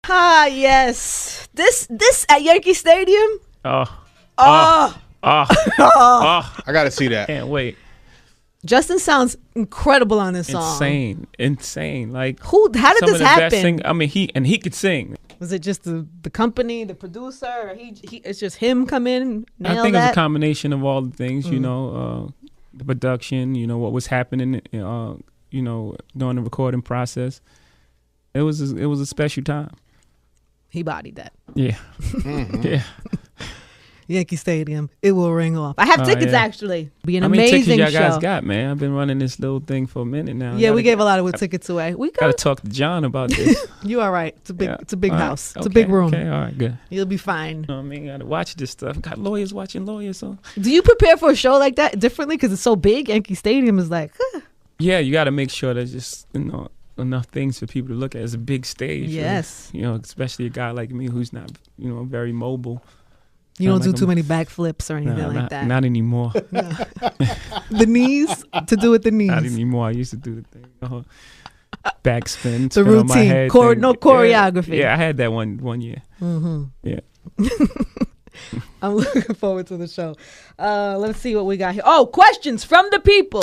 Ah, yes. This at Yankee Stadium. Oh. I gotta see that. Can't wait. Justin sounds incredible on this song. Insane. Like how did this happen? I mean, he could sing. Was it just the company, the producer, or he it's just him come in, nail I think that? it's a combination of all the things, the production, what was happening, during the recording process. It was a special time. He bodied that. Yeah. Mm-hmm. Yeah. Yankee Stadium. It will ring off. I have tickets actually. Be an amazing tickets y'all show. guys got, man? I've been running this little thing for a minute now. Yeah, we gave a lot of tickets away. We gotta talk to John about this. You all right? It's a big. It's a big house. Right. It's a big room. Okay, all right, good. You'll be fine. I mean, gotta watch this stuff. Got lawyers watching lawyers. So. Do you prepare for a show like that differently because it's so big? Yankee Stadium is like. Yeah, you got to make sure there's just enough things for people to look at. It's a big stage. Yes. Right? Especially a guy like me who's not very mobile. You don't do too many backflips or anything like that. Not anymore. The knees to do with the knees. Not anymore. I used to do the thing. Backspin. The routine. On my head no choreography. Yeah, I had that one year. Mm-hmm. Yeah. I'm looking forward to the show. Let's see what we got here. Oh, questions from the people.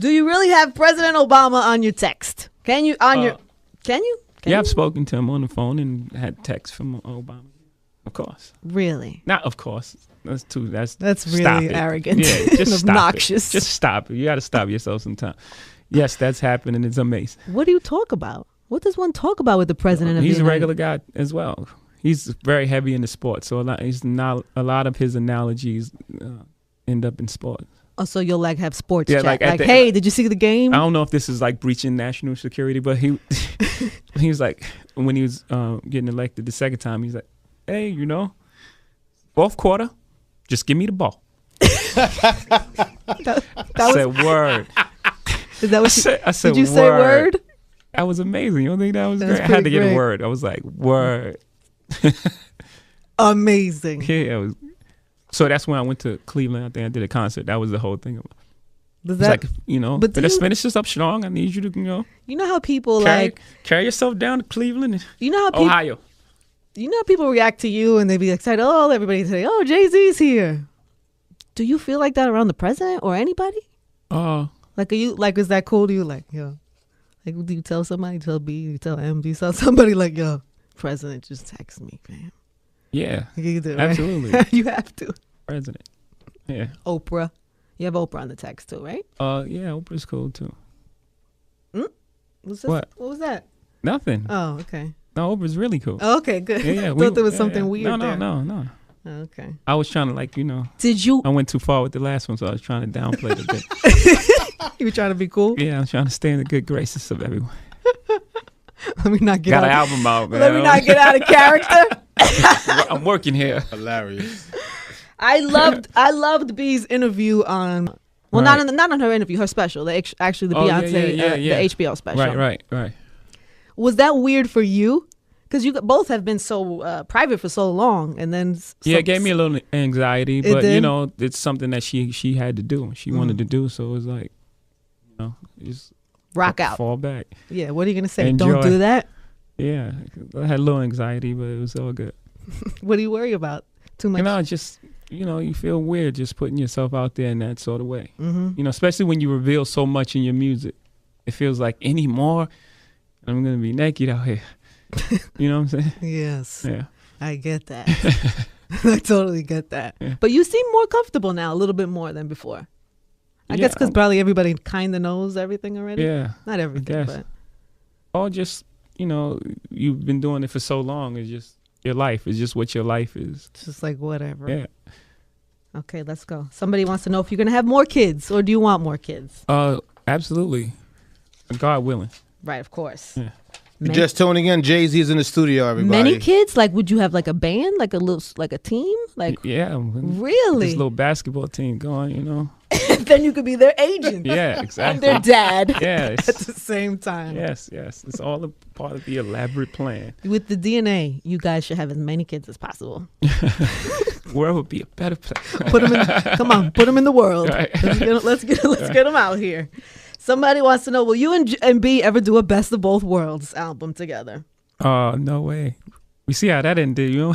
Do you really have President Obama on your text? Can you? Can you? I've spoken to him on the phone and had text from Obama. Of course. Really? Not of course. That's really arrogant. Yeah, just stop obnoxious. It. Just stop it. You got to stop yourself sometime. Yes, that's happening. It's amazing. What do you talk about? What does one talk about with the president of the He's United? a regular guy as well. He's very heavy into sports, so a lot of his analogies end up in sports. Oh, so you'll have sports chat. Like hey, did you see the game? I don't know if this is like breaching national security, but he was like, when he was getting elected the second time, he's like, hey, fourth quarter, just give me the ball. I said word. Is that what I said did you say word? That was amazing. You don't think that was great? I had to get a word. I was like, word. Amazing. Yeah, it was. So that's when I went to Cleveland. I think I did a concert. That was the whole thing. Does that, but let's finish this up strong. I need you to, You know how people carry yourself down to Cleveland. You know how people, Ohio. You know how people react to you and they be excited. Oh, everybody say, oh, Jay-Z's here. Do you feel like that around the president or anybody? Is that cool to you? Like, do you tell somebody? Tell B? You tell M? Do you tell somebody like, yo, president just text me, fam? Yeah. You do, absolutely. Right? You have to. President. Yeah. Oprah. You have Oprah on the text too, right? Yeah, Oprah's cool too. What was that? Nothing. Oh, okay. No, Oprah's really cool. Oh, okay, good. Yeah, I thought there was something weird there. No. Oh, okay. I was trying to Did you? I went too far with the last one, so I was trying to downplay it a bit. You were trying to be cool? Yeah, I was trying to stay in the good graces of everyone. Let me not getGot out. an album out, man. Let me not get out of character. I'm working here. Hilarious. I loved B's interview on. Well, right. not on her interview, her special. Actually, the Beyonce, the HBO special. Right. Was that weird for you? Because you both have been so private for so long, and then it gave me a little anxiety, but it's something that she had to do. She wanted to do, so it was like, just rock out, fall back. Yeah, what are you gonna say? Enjoy. Don't do that. Yeah, I had a little anxiety, but it was all good. What do you worry about? Too much? Just you feel weird just putting yourself out there in that sort of way. Mm-hmm. Especially when you reveal so much in your music, it feels like any more, I'm gonna be naked out here. You know what I'm saying? Yes. Yeah. I get that. I totally get that. Yeah. But you seem more comfortable now, a little bit more than before. I guess because probably everybody kind of knows everything already. Yeah. Not everything, but. Or just, you've been doing it for so long. It's just your life. It's just what your life is. It's just like whatever. Yeah. Okay, let's go. Somebody wants to know if you're going to have more kids, or do you want more kids? Absolutely. God willing. Right, of course. Yeah. Just tuning in, Jay-Z's in the studio, everybody. Many kids? Like, would you have like a band, like a team? Like, yeah. Really? This little basketball team going, Then you could be their agent. Yeah, exactly. And their dad. Yeah. At the same time. Yes. It's all a part of the elaborate plan. With the DNA, you guys should have as many kids as possible. Where would be a better place? Put them in the world. Right. Let's get them out here. Somebody wants to know, will you and B ever do a Best of Both Worlds album together? Oh, no way. We see how that ended, you know?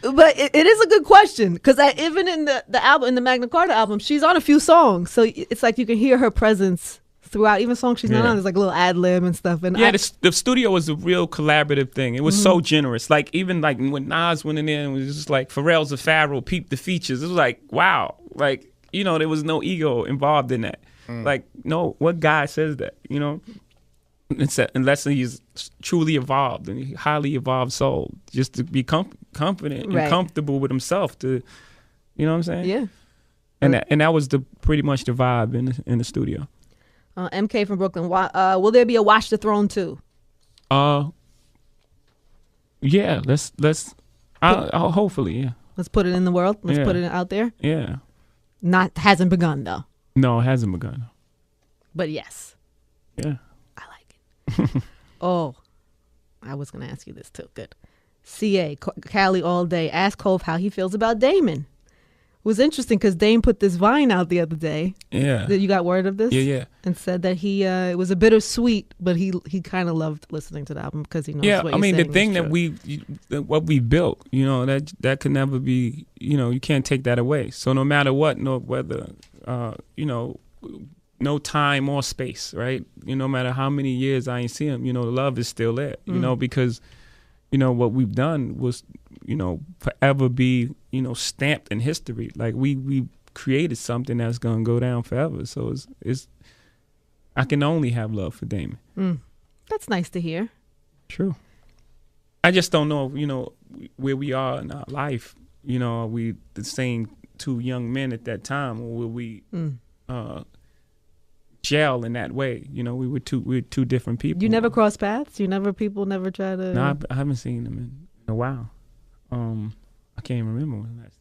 But it is a good question because even in the album, in the Magna Carta album, she's on a few songs, so it's like you can hear her presence throughout. Even songs she's not on, there's like a little ad lib and stuff. And the studio was a real collaborative thing. It was so generous. Like even like when Nas went in there, and it was just like Pharrell's a Pharaoh, peep the features. It was like wow, like you know there was no ego involved in that. Like no, what guy says that? You know. Unless he's truly evolved and highly evolved soul, just to be confident and comfortable with himself. To, you know what I'm saying? Yeah. And that was pretty much the vibe in the studio. MK from Brooklyn. Will there be a Watch the Throne 2? Yeah. Let's. I'll hopefully, yeah. Let's put it in the world. Let's put it out there. Yeah. Hasn't begun though. No, it hasn't begun. But yes. Yeah. Oh, I was going to ask you this too. Good. CA, Cali all day. Ask Hov how he feels about Damon. It was interesting because Dame put this Vine out the other day. Yeah. You got word of this? Yeah. And said that it was a bittersweet, but he kind of loved listening to the album because he knows what you're saying. The thing what we built, you know, that could never be, you know, you can't take that away. So no matter what, whether, you know, no time or space, right? You know, no matter how many years I ain't see him, you know, the love is still there, you know, because, you know, what we've done was, you know, forever be, you know, stamped in history. Like we created something that's going to go down forever. So it's I can only have love for Damon. That's nice to hear. True. I just don't know, you know, where we are in our life. You know, are we the same two young men at that time, or will we gel in that way? You know, we're two different people. You never cross paths? People never try to... No, I haven't seen them in a while. I can't even remember when last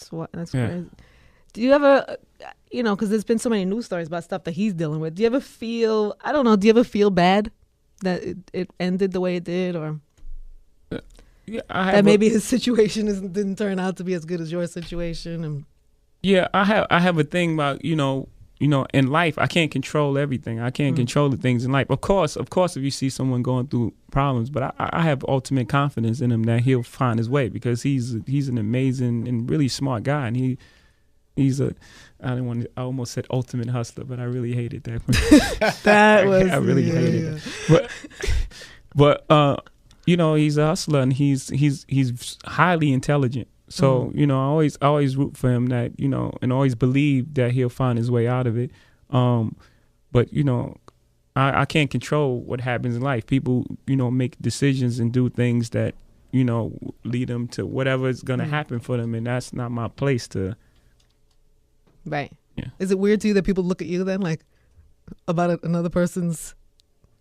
time. That's crazy. Do you ever, you know, because there's been so many news stories about stuff that he's dealing with. Do you ever feel, I don't know, do you ever feel bad that it ended the way it did, or that maybe his situation didn't turn out to be as good as your situation? And yeah, I have a thing about, you know, in life, I can't control everything. I can't control the things in life. Of course, if you see someone going through problems, but I have ultimate confidence in him that he'll find his way, because he's an amazing and really smart guy, and he's I almost said ultimate hustler, but I really hated that. I really hated it. But you know, he's a hustler, and he's highly intelligent. So, you know, I always root for him, that, you know, and always believe that he'll find his way out of it. But, you know, I can't control what happens in life. People, you know, make decisions and do things that, you know, lead them to whatever is going to happen for them. And that's not my place to. Right. Yeah. Is it weird to you that people look at you then like about another person's,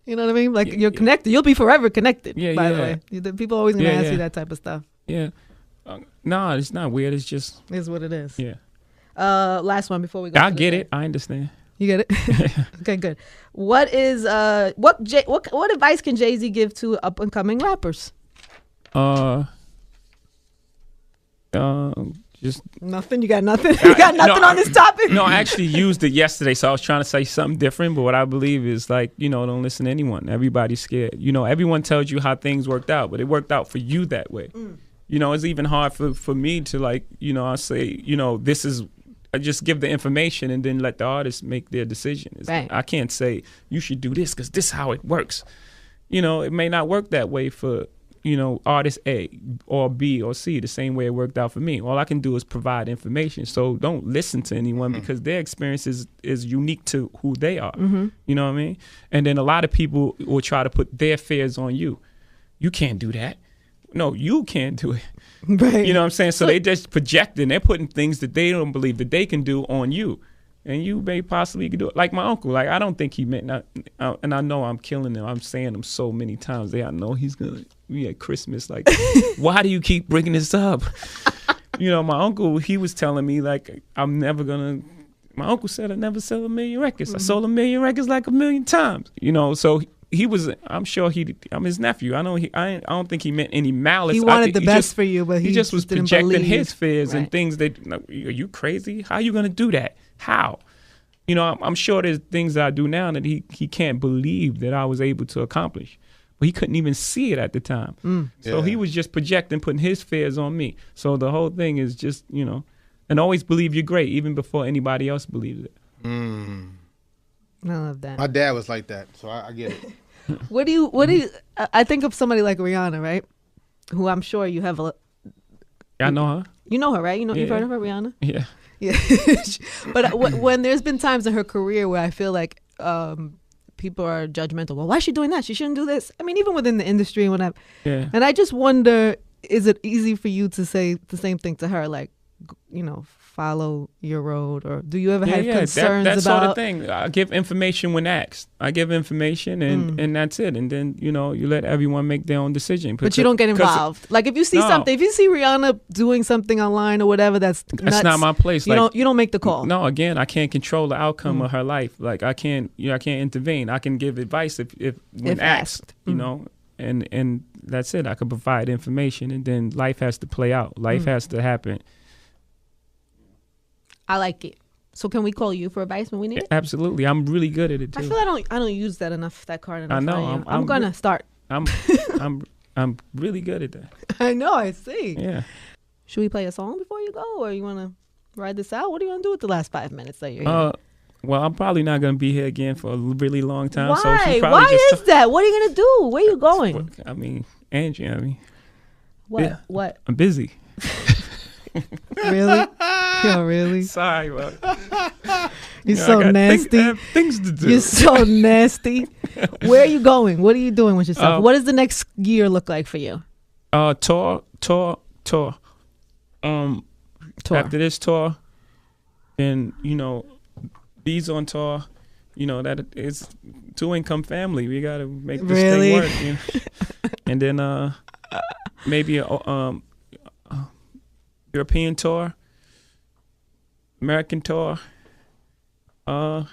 you know what I mean? Like you're connected. You'll be forever connected, by the way. People are always going to ask you that type of stuff. Yeah. No, it's not weird. It's just is what it is. Yeah. Last one before we go. I get it. I understand. You get it. Okay, good. What is what advice can Jay-Z give to up and coming rappers? Just nothing. You got nothing. You got nothing on this topic. No, I actually used it yesterday, so I was trying to say something different. But what I believe is, like, you know, don't listen to anyone. Everybody's scared. You know, everyone tells you how things worked out, but it worked out for you that way. You know, it's even hard for me to, like, you know, I say, you know, I just give the information and then let the artists make their decision. Right. I can't say you should do this because this is how it works. You know, it may not work that way for, you know, artist A or B or C the same way it worked out for me. All I can do is provide information. So don't listen to anyone because their experience is unique to who they are. You know what I mean? And then a lot of people will try to put their fears on you. You can't do that. No, you can't do it. Right. You know what I'm saying? So they just projecting. They're putting things that they don't believe that they can do on you. And you may possibly do it. Like my uncle. Like, I don't think he meant not. And I know I'm killing him. I'm saying him so many times. I know he's going to be at Christmas. Like, why do you keep bringing this up? You know, my uncle, he was telling me, like, I'm never going to. My uncle said I never sell 1 million records. I sold 1 million records like 1 million times. You know, so he was, I'm sure I'm his nephew. I know I don't think he meant any malice. He wanted the best for you, but he just was projecting believe. his fears and things that, are you crazy? How are you going to do that? How? you know, I'm sure there's things that I do now that he can't believe that I was able to accomplish. But he couldn't even see it at the time. So he was just projecting, putting his fears on me. So the whole thing is just, you know, and always believe you're great, even before anybody else believes it. I love that. My dad was like that, so I get it. What do you, I think of somebody like Rihanna, right? Who I'm sure you have I know her. You know her, right? You've heard of her, Rihanna? Yeah. Yeah. But when there's been times in her career where I feel like people are judgmental. Well, why is she doing that? She shouldn't do this. I mean, even within the industry and whatever. Yeah. And I just wonder, is it easy for you to say the same thing to her? Like, you know, follow your road, or do you ever have concerns that about sort of thing? I give information when asked. I give information and that's it. And then, you know, you let everyone make their own decision. But you don't get involved. Like if you see something, if you see Rihanna doing something online or whatever, that's nuts, not my place. You don't make the call. No, again, I can't control the outcome of her life. Like I can't intervene. I can give advice if asked. You know, and that's it. I can provide information, and then life has to play out. Life has to happen. I like it. So can we call you for advice when we need it? Absolutely. I'm really good at it too. I feel I don't use that enough, that card enough. I know. I'm gonna start. I'm really good at that. I know. I see. Yeah. Should we play a song before you go, or you want to ride this out? What do you want to do with the last 5 minutes that you're here? Well, I'm probably not gonna be here again for a really long time. Why? So Why is that? What are you gonna do? Where are you going? I mean, Angie. What? Yeah, what? I'm busy. Really? Yo, really? Sorry, bro. You're so nasty. Things to do. You're so nasty. Where are you going? What are you doing with yourself? What does the next year look like for you? Tour. After this tour, then, you know, B's on tour. You know, that is 2-income family. We got to make this thing work. You know? And then maybe a European tour, American tour. Yeah, a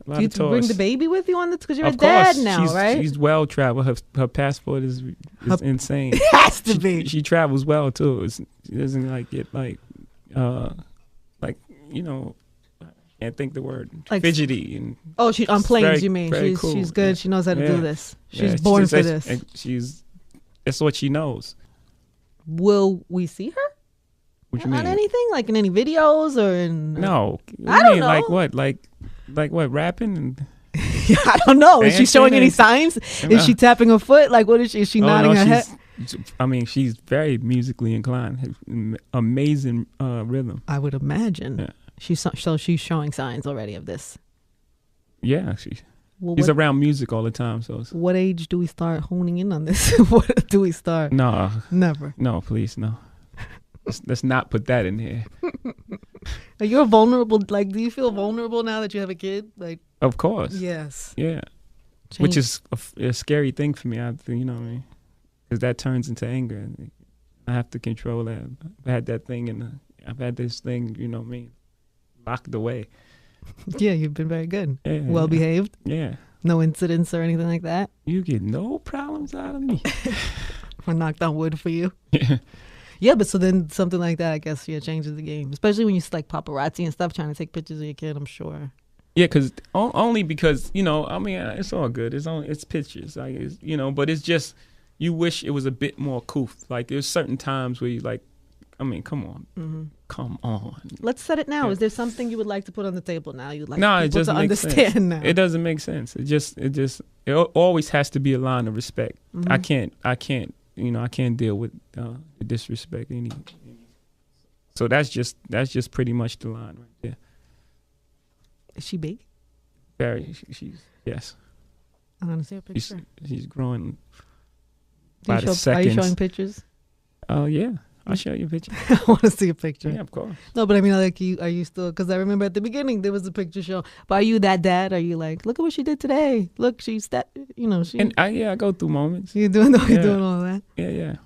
lot of tours. Do you bring the baby with you on this? Because you're a dad now, right? She's well traveled. Her passport is insane. It has to be. She travels well too. She doesn't like get like you know, I can't think the word, like fidgety and. Oh, she on planes. Very, you mean very cool. She's good. Yeah. She knows how to do this. She's born for this. That's what she knows. Will we see her? On anything, like in any videos or in? No, I don't know. Like what? Like what? Rapping and. I don't know. Is she showing any signs? Is she tapping her foot? Like what is she? Is she nodding her head? I mean, she's very musically inclined. Amazing rhythm. I would imagine. Yeah. She's showing signs already of this. Yeah, she's around music all the time. So. What age do we start honing in on this? What do we start? No, never. No, please, no. Let's not put that in here. Are you vulnerable? Like, do you feel vulnerable now that you have a kid? Like, of course. Yes. Yeah. Which is a scary thing for me. You know what I mean? Because that turns into anger. I have to control that. I've had that thing, I've had this thing. You know what I mean? Locked away. Yeah, you've been very good. Yeah, well behaved. Yeah. No incidents or anything like that. You get no problems out of me. We're knocked on wood for you. Yeah. Yeah, but so then something like that, I guess, changes the game. Especially when you like paparazzi and stuff, trying to take pictures of your kid, I'm sure. Yeah, only because, you know, I mean, it's all good. It's pictures, like, you know, but it's just, you wish it was a bit more couth. Like, there's certain times where you like, I mean, come on. Mm-hmm. Come on. Let's set it now. Yeah. Is there something you would like to put on the table now? You'd like people it doesn't to understand sense. now. It doesn't make sense. It always has to be a line of respect. Mm-hmm. I can't. You know, I can't deal with the disrespect. So that's just pretty much the line right there. Is she big? Very. She's yes. I want to see a picture. She's growing by the seconds. Are you showing pictures? Oh yeah, I'll show you a picture. I want to see a picture. Yeah, of course. No, but I mean, like, are you still? Because I remember at the beginning there was a picture show. But are you that dad? Are you like, look at what she did today? Look, she's that. You know, she. And I go through moments. You're doing all that. Yeah.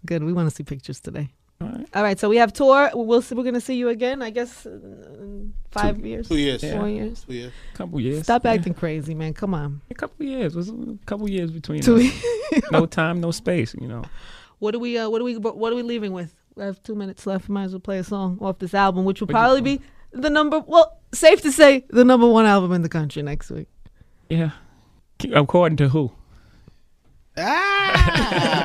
Good. We want to see pictures today. All right. So we have tour. We're gonna see you again. I guess in 5 years. 2 years. 4 years. 2 years. Couple years. Stop acting crazy, man. Come on. A couple years. Was a couple years between us. No time, no space. You know. What are we leaving with? We have 2 minutes left. Might as well play a song off this album, which will probably be the number. Well, safe to say the #1 album in the country next week. Yeah. According to who? Ah!